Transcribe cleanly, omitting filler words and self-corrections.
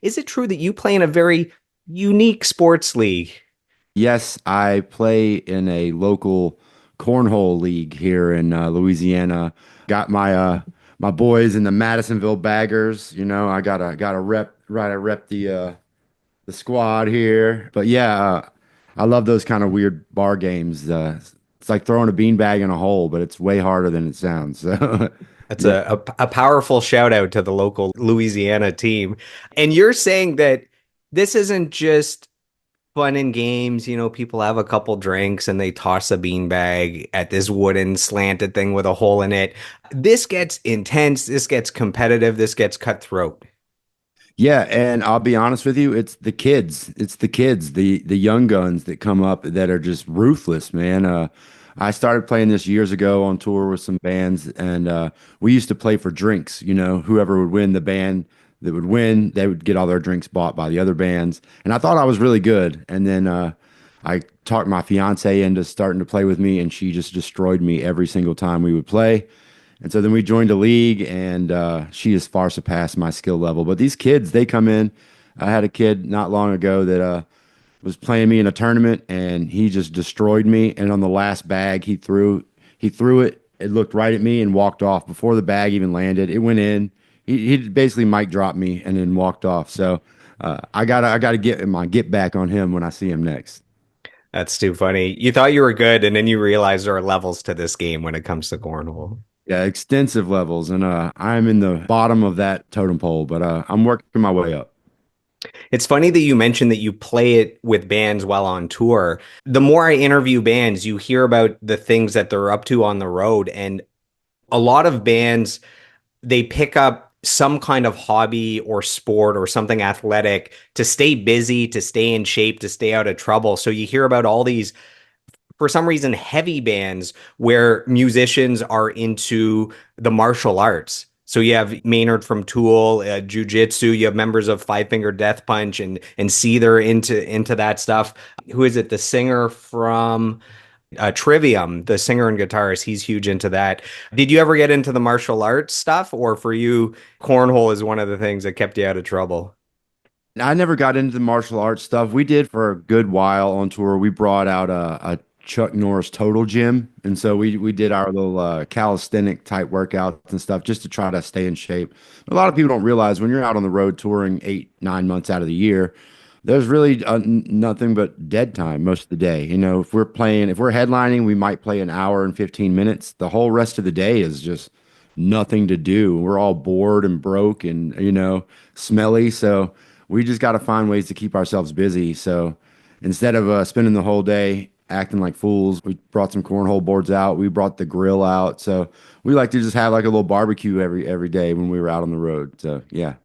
Is it true that you play in a very unique sports league? Yes, I play in a local cornhole league here in Louisiana. Got my boys in the Madisonville Baggers. I gotta rep right. I rep the squad here. But yeah, I love those kind of weird bar games. It's like throwing a beanbag in a hole, but it's way harder than it sounds. So That's yeah. a powerful shout out to the local Louisiana team. And you're saying that this isn't just fun and games. People have a couple drinks and they toss a beanbag at this wooden slanted thing with a hole in it. This gets intense. This gets competitive. This gets cutthroat. Yeah, and I'll be honest with you, it's the kids. It's the kids, the young guns that come up that are just ruthless, man. I started playing this years ago on tour with some bands, and we used to play for drinks. Whoever would win, the band that would win, they would get all their drinks bought by the other bands. And I thought I was really good. And then I talked my fiance into starting to play with me, and she just destroyed me every single time we would play. And so then we joined a league, and she has far surpassed my skill level. But these kids, they come in. I had a kid not long ago that was playing me in a tournament, and he just destroyed me. And on the last bag he threw it. It looked right at me and walked off before the bag even landed. It went in. He basically mic dropped me and then walked off. So I gotta get my get back on him when I see him next. That's too funny. You thought you were good, and then you realize there are levels to this game when it comes to cornhole. Yeah, extensive levels, and I'm in the bottom of that totem pole, but I'm working my way up. It's funny that you mentioned that you play it with bands while on tour. The more I interview bands, you hear about the things that they're up to on the road. And a lot of bands, they pick up some kind of hobby or sport or something athletic to stay busy, to stay in shape, to stay out of trouble. So you hear about all these, for some reason, heavy bands where musicians are into the martial arts. So you have Maynard from Tool, Jiu-Jitsu. You have members of Five Finger Death Punch and Seether into that stuff. Who is it? The singer from Trivium, the singer and guitarist. He's huge into that. Did you ever get into the martial arts stuff, or for you, cornhole is one of the things that kept you out of trouble? I never got into the martial arts stuff. We did for a good while on tour. We brought out a Chuck Norris Total Gym, and so we did our little calisthenic type workouts and stuff just to try to stay in shape. A lot of people don't realize when you're out on the road touring 8, 9 months out of the year, there's really nothing but dead time most of the day. If we're headlining, we might play an hour and 15 minutes. The whole rest of the day is just nothing to do. We're all bored and broke and, smelly. So we just got to find ways to keep ourselves busy. So instead of spending the whole day acting like fools, we brought some cornhole boards out. We brought the grill out. So we like to just have like a little barbecue every day when we were out on the road. So yeah.